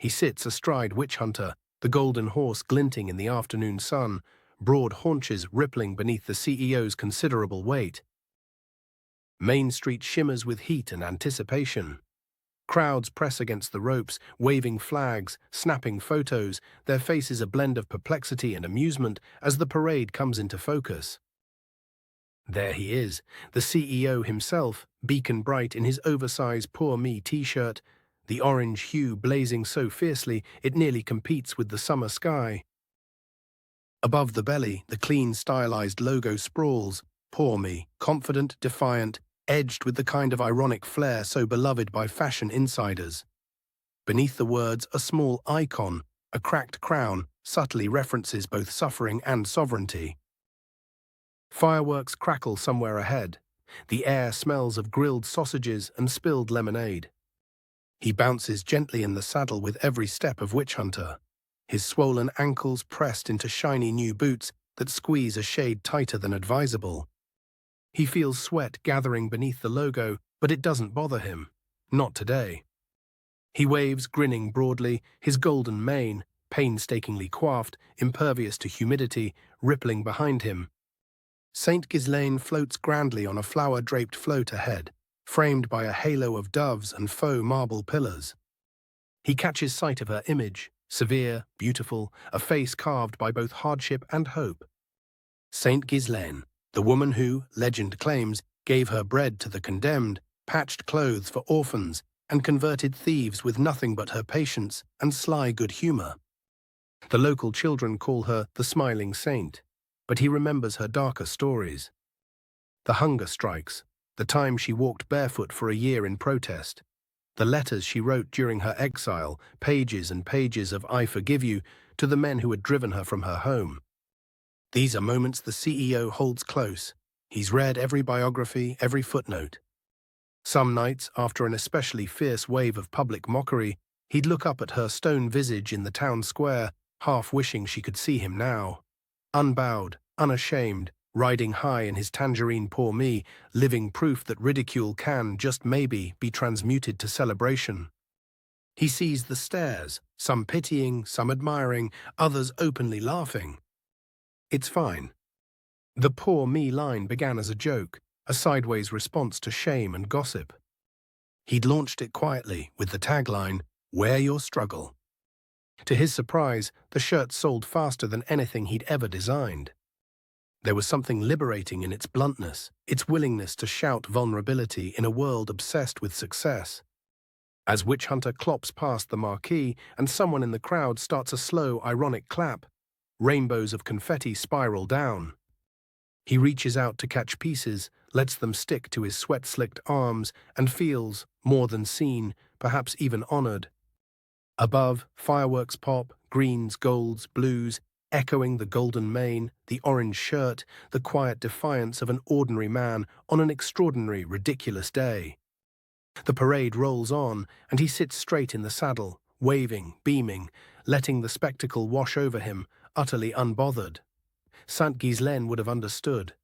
He sits astride Witch Hunter, the golden horse glinting in the afternoon sun, broad haunches rippling beneath the CEO's considerable weight. Main Street shimmers with heat and anticipation. Crowds press against the ropes, waving flags, snapping photos, their faces a blend of perplexity and amusement as the parade comes into focus. There he is, the CEO himself, beacon bright in his oversized Poor Me t-shirt, the orange hue blazing so fiercely it nearly competes with the summer sky. Above the belly, the clean, stylized logo sprawls, Poor Me, confident, defiant, edged with the kind of ironic flair so beloved by fashion insiders. Beneath the words, a small icon, a cracked crown, subtly references both suffering and sovereignty. Fireworks crackle somewhere ahead. The air smells of grilled sausages and spilled lemonade. He bounces gently in the saddle with every step of Witch Hunter, his swollen ankles pressed into shiny new boots that squeeze a shade tighter than advisable. He feels sweat gathering beneath the logo, but it doesn't bother him. Not today. He waves, grinning broadly, his golden mane, painstakingly coiffed, impervious to humidity, rippling behind him. St. Ghislaine floats grandly on a flower-draped float ahead, framed by a halo of doves and faux marble pillars. He catches sight of her image, severe, beautiful, a face carved by both hardship and hope. St. Ghislaine, the woman who, legend claims, gave her bread to the condemned, patched clothes for orphans, and converted thieves with nothing but her patience and sly good humor. The local children call her the Smiling Saint, but he remembers her darker stories. The hunger strikes, the time she walked barefoot for a year in protest, the letters she wrote during her exile, pages and pages of "I forgive you" to the men who had driven her from her home. These are moments the CEO holds close. He's read every biography, every footnote. Some nights, after an especially fierce wave of public mockery, he'd look up at her stone visage in the town square, half wishing she could see him now. Unbowed, unashamed, riding high in his tangerine Poor Me, living proof that ridicule can, just maybe, be transmuted to celebration. He sees the stares, some pitying, some admiring, others openly laughing. It's fine. The Poor Me line began as a joke, a sideways response to shame and gossip. He'd launched it quietly with the tagline, "Wear your struggle." To his surprise, the shirt sold faster than anything he'd ever designed. There was something liberating in its bluntness, its willingness to shout vulnerability in a world obsessed with success. As Witch Hunter clops past the marquee and someone in the crowd starts a slow, ironic clap, rainbows of confetti spiral down. He reaches out to catch pieces, lets them stick to his sweat-slicked arms, and feels, more than seen, perhaps even honored. Above, fireworks pop, greens, golds, blues, echoing the golden mane, the orange shirt, the quiet defiance of an ordinary man on an extraordinary, ridiculous day. The parade rolls on, and he sits straight in the saddle, waving, beaming, letting the spectacle wash over him, utterly unbothered. St. Ghislaine would have understood.